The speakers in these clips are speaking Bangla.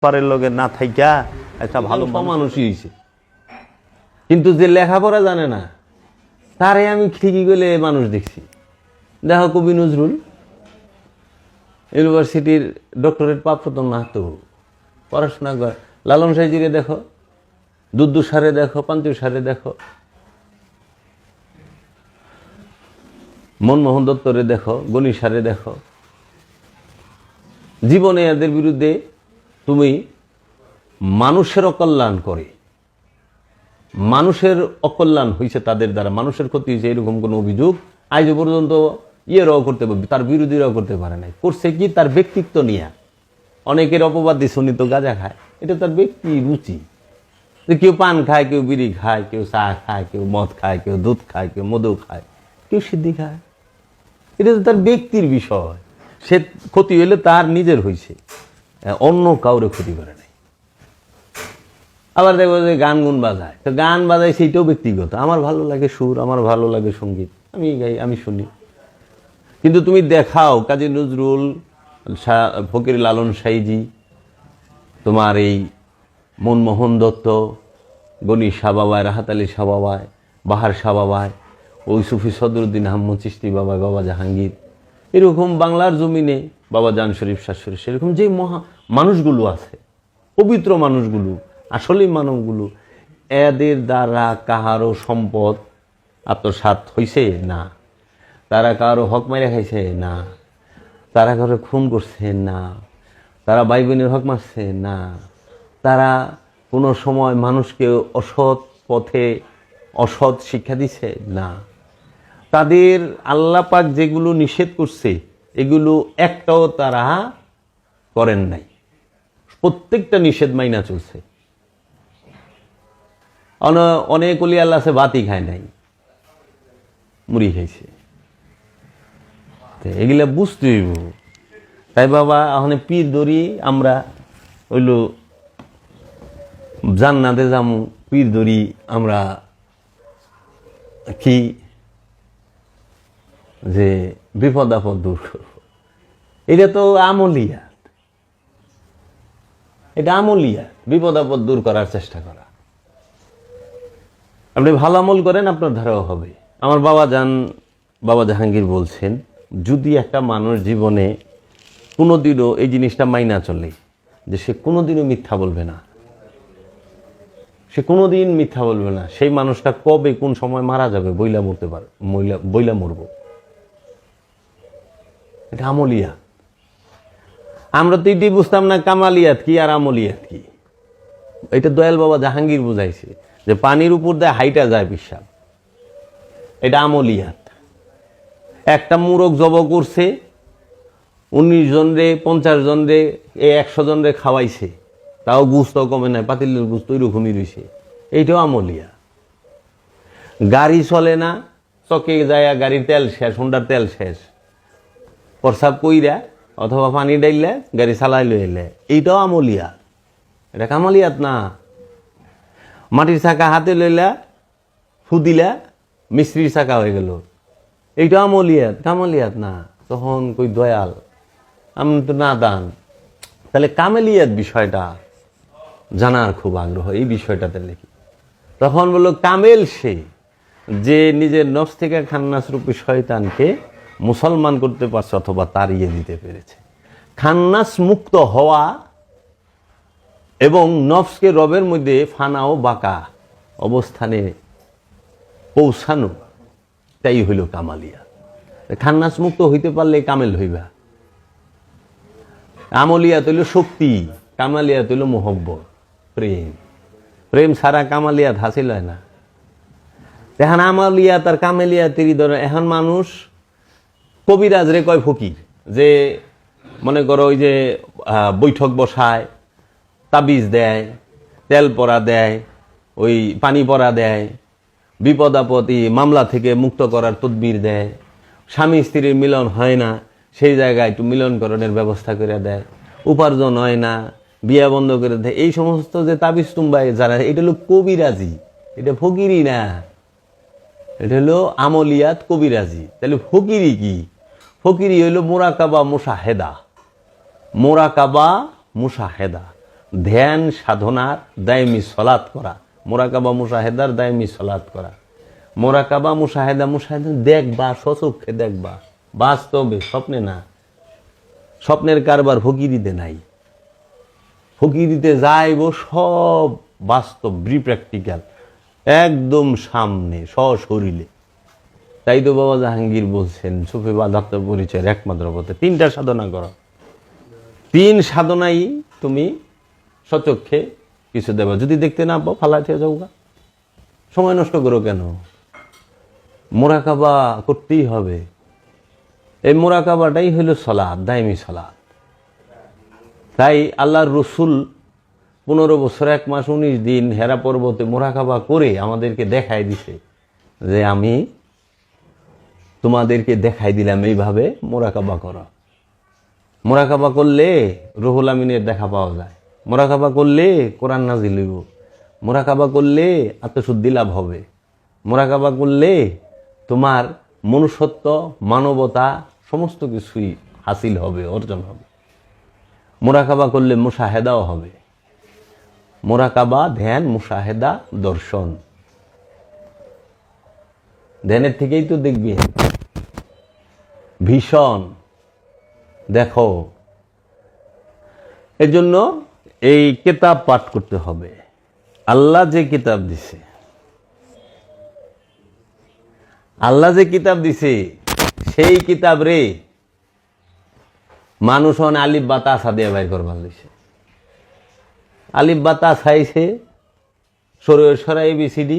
পারের লগে না থাইকা একটা ভালো মানুষই হয়েছে, কিন্তু যে লেখাপড়া জানে না তারে আমি ঠিকই গেলে মানুষ দেখছি। দেখো কবি নজরুল ইউনিভার্সিটির ডক্টরেট প্রাপ্ত না, তো পড়াশোনা করে। লালন সাইজিরে দেখো, দুদ্দু সারে দেখো, পাঞ্চু সারে দেখো, মনমোহন দত্তরে দেখো, গণি সারে দেখো। জীবনে এদের বিরুদ্ধে তুমি মানুষের অকল্যাণ করে, মানুষের অকল্যাণ হয়েছে তাদের দ্বারা, মানুষের ক্ষতি হয়েছে এরকম কোনো অভিযোগ আজ পর্যন্ত ইয়েরাও করতে পারবে, তার বিরোধীরাও করতে পারে নাই। করছে কি? তার ব্যক্তিত্ব নিয়ে। অনেকের অপবাদ দিচ্ছে উনি তো গাঁজা খায়, এটা তার ব্যক্তি রুচি। কেউ পান খায়, কেউ বিড়ি খায়, কেউ চা খায়, কেউ মদ খায়, কেউ দুধ খায়, কেউ মধু খায়, কেউ সিদ্ধি খায়। এটা তো তার ব্যক্তির বিষয়। সে ক্ষতি হইলে তার নিজের হয়েছে, অন্য কাউরে ক্ষতি করে নাই। আবার দেখবো যে গান গুন বাজায়, তো গান বাজায় সেইটাও ব্যক্তিগত। আমার ভালো লাগে সুর, আমার ভালো লাগে সঙ্গীত, আমি গাই, আমি শুনি। কিন্তু তুমি দেখাও কাজী নজরুল, ফকির লালন সাইজি, তোমার এই মনমোহন দত্ত, গণি শাহ বাবায়, রাহাত আলী শাহ বাবায়, বাহার শাহ বাবায়, ওই সুফি সদরুদ্দিন আহমদ চিশতি বাবায়, বাবা জাহাঙ্গীর, এরকম বাংলার জমিনে বাবা জান শরীফ শাহ শরীফ, সেরকম যে মানুষগুলো আছে, পবিত্র মানুষগুলো, আসলেই মানবগুলো, এদের দ্বারা কাহারও সম্পদ আত্মসাৎ হইছে না, তারা কারো হক মাইরা খাইছে না, তারা কারো খুন করছে না, তারা ভাই বোনের হক মারছে না, তারা কোনো সময় মানুষকে অসৎ পথে অসৎ শিক্ষা দিছে না। তাদের আল্লাহ পাক যেগুলো নিষেধ করছে এগুলো একটাও তারা করেন নাই, প্রত্যেকটা নিষেধ মাইনা চলছে। অনেক অলি আল্লাহ আছে বাতি খায় নাই, মুড়ি খাইছে। এগুলা বুঝতে হইব। তাই বাবা ওখানে পীর ধরি আমরা হইল জান্নাতে যামু, পীর ধরি আমরা কি যে বিপদ আপদ দূর করব। এটা তো আমলিয়াত, এটা আমলিয়াত, বিপদ আপদ দূর করার চেষ্টা করা। আপনি ভালো আমল করেন, আপনার ধারাও হবে। আমার বাবা জাহাঙ্গীর বলছেন, যদি একটা মানুষ জীবনে কোনোদিনও এই জিনিসটা মাইনা চলে যে সে কোনোদিনও মিথ্যা বলবে না, সে কোনোদিন মিথ্যা বলবে না, সেই মানুষটা কবে কোন সময় মারা যাবে বইলা মরতে পারে, বইলা মরব। এটা আমলিয়াত। আমরা তো এটাই বুঝতাম না কামালিয়াত কি আর আমলিয়াত কি। এটা দয়াল বাবা জাহাঙ্গীর বুঝাইছে যে পানির উপর দিয়ে হাইটা যায় পিসাব, এটা আমলিয়াত। একটা মুরগ জব করছে, 19 জন রে, 50 জন রে, 100 জন রে খাওয়াইছে, তাও গুস্ত কমে নাই, পাতিলের গুস্ত ওইরকমই রয়েছে, এইটাও আমলিয়া। গাড়ি চলে না, চকে যায়, গাড়ির তেল শেষ, হোন্ডার তেল শেষ, প্রসাব কইরা অথবা পানি ডাইলে গাড়ি চালাই লইলে, এইটাও আমলিয়া। এটা কামালিয়াত না। মাটির চাকা হাতে লইলা ফুদিলা মিস্ত্রির চাকা হয়ে গেল, এইটা আমলিয়াত, কামালিয়াত না। তখন কই দয়াল আমি তো না দান। তাহলে কামালিয়াত বিষয়টা জানার খুব আগ্রহ, এই বিষয়টাতে লিখি। তখন বললো কামেল সে যে নিজের নফস থেকে খান্নাস রূপী শয়তানকে মুসলমান করতে পারছে অথবা তাড়িয়ে দিতে পেরেছে। খান্নাস মুক্ত হওয়া এবং নফসকে রবের মধ্যে ফানা ও বাঁকা অবস্থানে পৌঁছানো, তাই হইল কামালিয়া। খান্নাস মুক্ত হইতে পারলে কামেল হইবা। আমলিয়াত হইল শক্তি, কামালিয়াত হইল মোহব্বত, প্রেম। প্রেম ছাড়া কামালিয়াত হাসিল হয় না। এখন আমলিয়াত আর কামালিয়াতেরই ধরে। এখন মানুষ কবিরাজ রে কয় ফকির, যে মনে করো ওই যে বৈঠক বসায়, তাবিজ দেয়, তেল পরা দেয়, ওই পানি পরা দেয়, বিপদ আপদে মামলা থেকে মুক্ত করার তদবির দেয়, স্বামী স্ত্রীর মিলন হয় না সেই জায়গায় একটু মিলনকরণের ব্যবস্থা করে দেয়, উপার্জন হয় না বিয়া বন্ধ করে দেয়। এই সমস্ত যে তাবিজ তুম্বাই যারা, এটা হলো কবিরাজি, এটা ফকিরি না, এটা হলো আমলিয়াত কবিরাজি। তাহলে ফকিরি কি? ফকিরি হইল মোরাকাবা মুশাহেদা, মোরাকাবা মুশাহেদা। ধ্যান সাধনার দায়মি সলাৎ করা, মোরাকাবা মুশাহেদার দায়মি সলাৎ করা। মোরাকাবা মুশাহেদা দেখবা, স্বচক্ষে দেখবা, বাস্তবে, স্বপ্নে না। স্বপ্নের কারবার ফকিরিতে নাই। ফকিরিতে যাইব সব বাস্তব, প্র্যাকটিক্যাল, একদম সামনে, সশরীরে। তাই তো বাবা জাহাঙ্গীর বলছেন সুফি বাধাত্ম পরিচয়ের একমাত্র পথে 3টা সাধনা করো। 3 সাধনাই তুমি স্বচক্ষে কিছু দেবা। যদি দেখতে না পাও ফালাইতে যাওগা, সময় নষ্ট করো কেন? মোরাকাবা করতেই হবে। এই মোরাকাবাটাই হইল সালাত, দায়মি সালাত। তাই আল্লাহর রসুল 15 বছর 1 মাস 19 দিন হেরা পর্বতে মোরাকাবা করে আমাদেরকে দেখাই দিছে যে আমি তোমাদেরকে দেখাই দিলাম এইভাবে মোরাকাবা করো। মোরাকাবা করলে রুহুল আমিনের দেখা পাওয়া যায়। মোরাকাবা করলে কোরআন নাজিল হইব। মোরাকাবা করলে আত্মশুদ্ধি লাভ হবে। মোরাকাবা করলে তোমার মনুষ্যত্ব, মানবতা সমস্ত কিছুই হাসিল হবে, অর্জন হবে। মোরাকাবা করলে মুশাহেদাও হবে। মোরাকাবা ধ্যান, মুশাহেদা দর্শন। ধ্যানের থেকেই তো দেখবি ভীষণ দেখো। এর জন্য এই কিতাব পাঠ করতে হবে। আল্লাহ যে কিতাব দিছে, আল্লাহ যে কিতাব দিছে সেই কিতাব রে মানুষ আলিফ বা তাসা দিয়ে বাইর করবার দিছে। আলিফ বা তাসা আইছে, সরা ABCD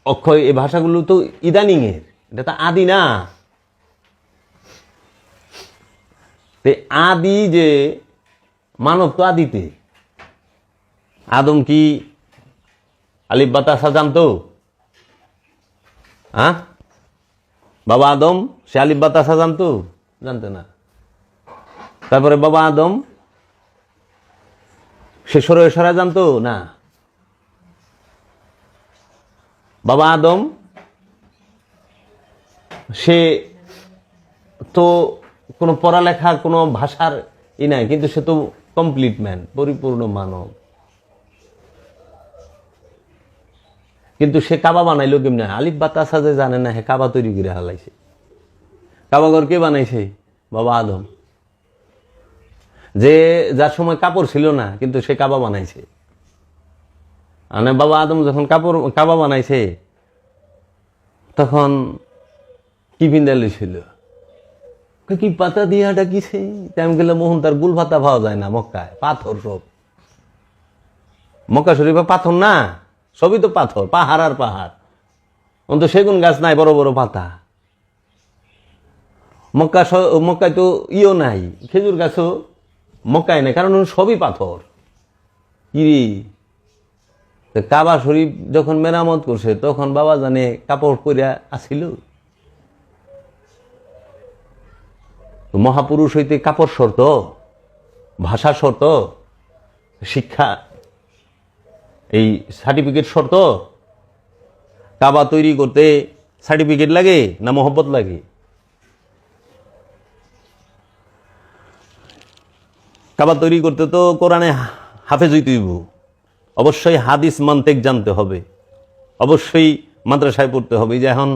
অক্ষয়, এই ভাষাগুলো তো ইদানিং এর, এটা তো আদি না। আদি যে মানব তো আদিতে। আদম কি আলিফ বা তাসা জানতো? হ্যাঁ, বাবা আদম সে আলিফ বা তাসা জানতো? জানতো না। তারপরে বাবা আদম সে সরা জানতো না। বাবা আদম সে তো কোনো পড়ালেখা, কোনো ভাষার নাই, কিন্তু সে তো কমপ্লিট ম্যান, পরিপূর্ণ মানব। কিন্তু সে কাবা বানাইলো কেমনে? আলিফ বা তাসা যে জানে না, হে কাবা তৈরি করে হালাইছে। কাবাঘর কে বানাইছে? বাবা আদম, যে যার সময় কাপড় ছিল না, কিন্তু সে কাবা বানাইছে। মানে বাবা আদম যখন কাবা বানাইছে তখন কি পিন্দালি ছিল? কি পাতা দিয়া ডাকিছে? আমি গেলে মোহন তার গুল পাতা পাওয়া যায় না মক্কায়, পাথর সব। মক্কা শরীফে পাথর না, সবই তো পাথর, পাহাড় আর পাহাড়। অন্তত সেগুন গাছ নাই, বড় বড় পাতা। মক্কায় তো ইও নাই, খেজুর গাছও মক্কায় নাই, কারণ সবই পাথর। কি কাবা শরীফ যখন মেরামত করছে তখন বাবা জানে কাপড় পরিয়া আসিল? মহাপুরুষ হইতে কাপড় শর্ত, ভাষা শর্ত, শিক্ষা এই সার্টিফিকেট শর্ত? কাবা তৈরি করতে সার্টিফিকেট লাগে না মহব্বত লাগে? কাবা তৈরি করতে তো কোরআনে হাফেজ হইতে হইব, অবশ্যই হাদিস মান্তেক জানতে হবে, অবশ্যই মাদ্রাসায় পড়তে হবে। যে এখন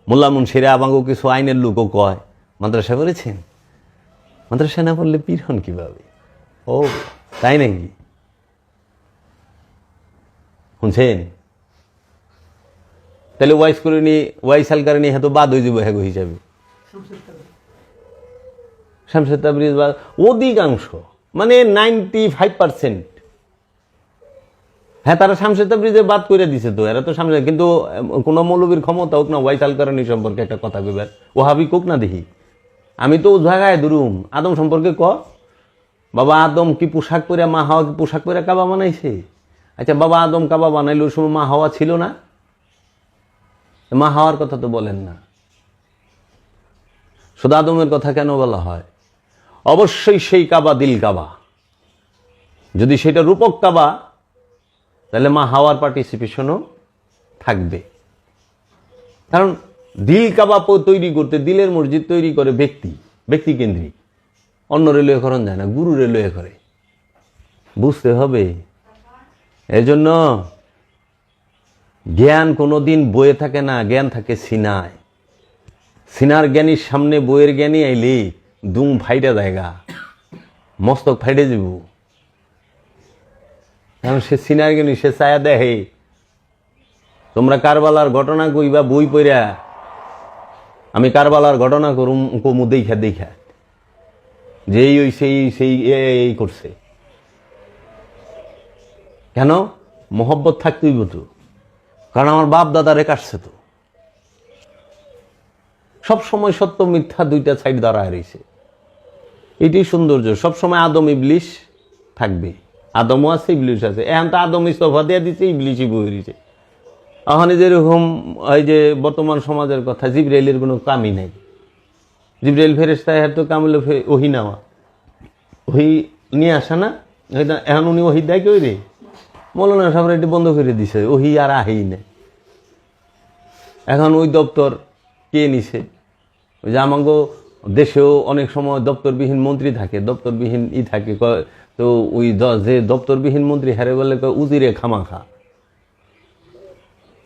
মোল্লা মুন্সিরা আমাকেও কিছু আইনের লোকও কয় মাদ্রাসায় পড়েছেন, মাদ্রাসায় না পড়লে পীর হন কিভাবে? ও তাই নাকি? শুনছেন? তাহলে ওয়াইস করে নি, ওয়াইসাল করে নি, হ্যাঁ তো বাদ হয়ে যাবো হ্যাগো হিসাবে। শামসুর তাবরিজ বা অধিকাংশ, মানে 95%, হ্যাঁ তারা শামসুর তাবরিজে বাদ করে দিছে। তো এরা তো সামনে, কিন্তু কোনো মৌলবীর ক্ষমতা হোক না ওয়াইসাল কারণী সম্পর্কে একটা কথা কইবার, ও হাবি কোক না দেখি। আমি তো জায়গায় দুরুম আদম সম্পর্কে বাবা আদম কি পোশাক পরে, মা হাওয়া কি পোশাক পরে কাবা বানাইছে? আচ্ছা, বাবা আদম কাবা বানাইলো, ওই সময় মা হাওয়া ছিল না? মা হাওয়ার কথা তো বলেন না, শুধু আদমের কথা কেন বলা হয়? অবশ্যই সেই কাবা দিল কাবা। যদি সেটা রূপক কাবা, তাহলে মা হাওয়ার পার্টিসিপেশনও থাকবে। কারণ দিল কাবা তৈরি করতে, দিলের মসজিদ তৈরি করে ব্যক্তি কেন্দ্রিক। অন্য রেলওয়ে করণ যায় না, গুরু রেলওয়ে করে। বুঝতে হবে। এজন্য জ্ঞান কোনোদিন বইয়ে থাকে না, জ্ঞান থাকে সিনায়। সিনার জ্ঞানীর সামনে বইয়ের জ্ঞানী আইলে দুম ফাইটা জায়গা, মস্তক ফাইটে যাব। এখন সে সিনার জ্ঞানী, সে ছায়া দেখে। তোমরা কারবালার ঘটনা কইবা বই পড়া, আমি কারবালার ঘটনা করুম কমু দেখা দেখা, যেই ওই সেই এই করছে। কেন? মোহব্বত থাকতেই তো, কারণ আমার বাপ দাদারে কাটছে তো। সবসময় সত্য মিথ্যা দুইটা সাইড দাঁড়ায় রয়েছে, এটাই সৌন্দর্য। সবসময় আদম ইবলিশ থাকবে, আদমও আছে ইবলিশ আছে। এখন তো আদম ইস্তফা দিয়ে দিচ্ছে, ইবলিশই বয়ে দিচ্ছে। ওখানে যেরকম এই যে বর্তমান সমাজের কথা, জিবরাইলের কোনো কামই নাই। জিবরাইল ফেরেশতা এর তো কাম হলো ওহি নেওয়া, ওহি নিয়ে আসা না। এখন উনি ওহি দেয় কেউ রে, মৌলানা সাহেব এটি বন্ধ করে দিছে, ওহি আর আহেই নেই। এখন ওই দপ্তর কে নিছে? ওই যে আমাকে দেশেও অনেক সময় দপ্তরবিহীন মন্ত্রী থাকে, দপ্তরবিহীন থাকে। তো ওই যে দপ্তরবিহীন মন্ত্রী হারে বলে উজিরে খামাখা,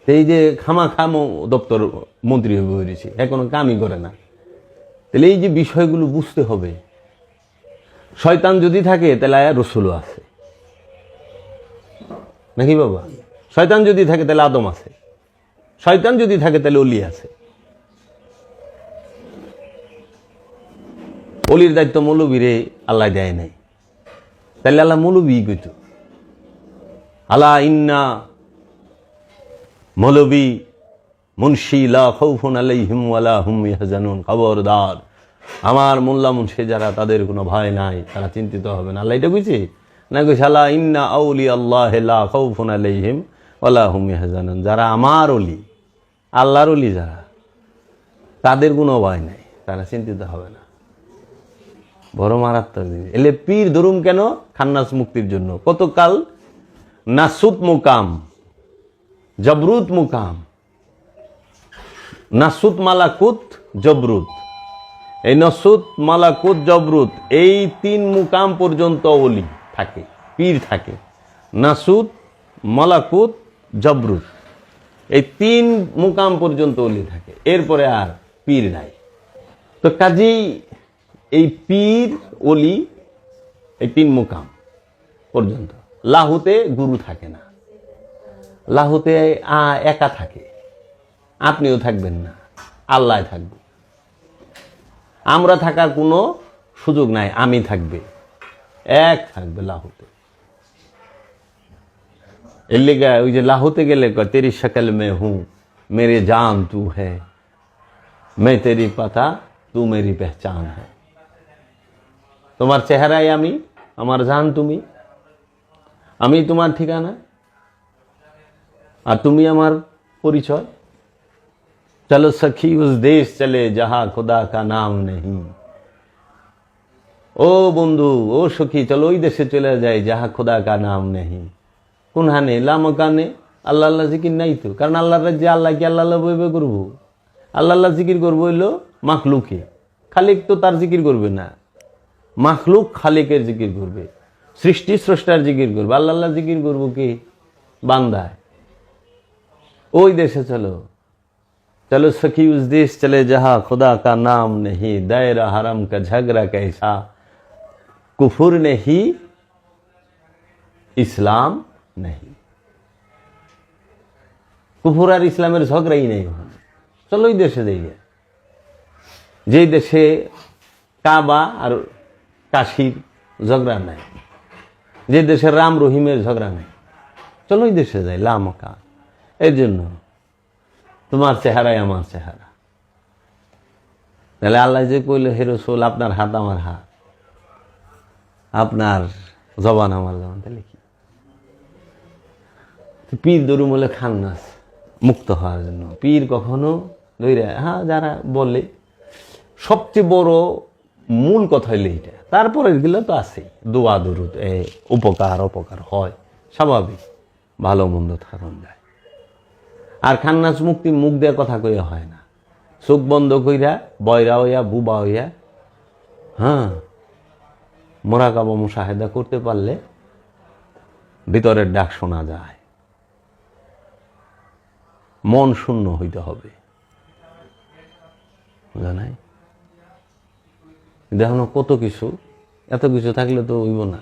এই যে খামাখা দপ্তর মন্ত্রী হয়ে বেরিয়েছে, এখনো কামই করে না। তাহলে এই যে বিষয়গুলো বুঝতে হবে। শয়তান যদি থাকে তাহলে রসুলও আছে নাকি বাবা? শয়তান যদি থাকে তাহলে আদম আছে, শয়তান যদি থাকে তাহলে অলি আছে। অলির দায়িত্ব মৌলবীরে আল্লাহ দেয় নাই, তাহলে আল্লাহ মৌলবী কইত আলা ইন্না মৌলবী মুন্সি লা খাউফুন আলাইহিম ওয়ালা হুম ইয়াহজানুন। খবরদার, আমার মোল্লা মুন্সি যারা, তাদের কোনো ভয় নাই, তারা চিন্তিত হবে না। আল্লাহ এটা কইছে না? কইছে আলা ইন্না আউলিয়া আল্লাহি লা খাউফুন আলাইহিম ওয়ালা হুম ইয়াহজানুন। যারা আমার অলি, আল্লাহর অলি যারা, তাদের কোনো ভয় নাই, তারা চিন্তিত হবে না। বড় মারাত্মক জিনিস। এলে পীর ধরুম কেন? খান্নাস মুক্তির জন্য। কতকাল নাসুত মুকাম, জবরুত মুকাম, নাসুত মালাকুত জবরুত। এই নাসুত মালাকুত জবরুত, এই তিন মুকাম পর্যন্ত ওলি থাকে, পীর থাকে। নাসুত মালাকুত জবরুত, এই তিন মুকাম পর্যন্ত ওলি থাকে, এরপরে আর পীর নাই। তো কাজেই এই পীর ওলি এই তিন মুকাম পর্যন্ত। লাহুতে গুরু থাকে না, লাহুতে একা থাকে। আপনিও থাকবেন না, আল্লাহ থাকবে। আমরা থাকার কোনো সুযোগ নাই, আমি থাকবে, এক থাকবে লাহুতে। এর লেগে ওই যে লাহুতে গেলে তেরি শক্ল মে হুঁ, মেরে জান তু হ্যায়, मैं तेरी पता तू मेरी पहचान है। তোমার চেহারায় আমি, আমার জান তুমি, আমি তোমার ঠিকানা, আর তুমি আমার পরিচয়। চলো সখী উস দেশ চলে যাহা খুদা কা নাম নেই। ও বন্ধু, ও সখী, চলো ওই দেশে চলে যায় যাহা খুদা কা নাম নেই। কোন হানে? লামকানে। আল্লাহ আল্লাহ জিকির নাই তো, কারণ আল্লাহর রাজ্যে আল্লাহ কি আল্লাহ বইবে করবো? আল্লাহ আল্লাহ জিকির করবো হইলো মাখলুকে, খালিক তো তার জিকির করবে না। মাখলুক খালিকের জিকির করবে, সৃষ্টি স্রষ্টার জিকির করবে। আল্লাহ আল্লাহ জিকির করবো কে? বান্দায়। ওই দেশে চলো, চলো সখী উস দেশ চলে যাহা खुदा का नाम नहीं, दायरा हरम का झगड़ा कैसा, कुफुर नहीं ইসলাম नहीं। কুফুর আর ইসলামের ঝগড়াই নেই ওখানে। চলো ওই দেশে যাই, যে দেশে কাবা আর কাশির ঝগড়া নাই, যে দেশে রাম রহিমের ঝগড়া নাই, চলো ওই দেশে যাই লামকা। এর জন্য তোমার চেহারাই আমার চেহারা। তাহলে আল্লাহ যে কইল হে রাসূল, আপনার হাত আমার হাত, আপনার জবান আমার জবান, তাহলে কি? পীর দরুম হলে খান্নাস, মুক্ত হওয়ার জন্য। পীর কখনো ধরে, হ্যাঁ যারা বলে সবচেয়ে বড় মূল কথা হইলে এইটা। তারপরে এগুলো তো আছে, দোয়া দরুদ, উপকার অপকার হয়, স্বাভাবিক, ভালো মন্দ থাকুন যায়। আর খান্নাস মুক্তি মুখ দেওয়ার কথা কইয়া হয় না, চোখ বন্ধ কইরা বয়রা হইয়া বুবা হইয়া, হ্যাঁ মোরাকাবা মুশাহেদা করতে পারলে ভিতরের ডাক শোনা যায়। মন শূন্য হইতে হবে, বুঝা নাই? দেখো কত কিছু, এত কিছু থাকলে তো হইব না।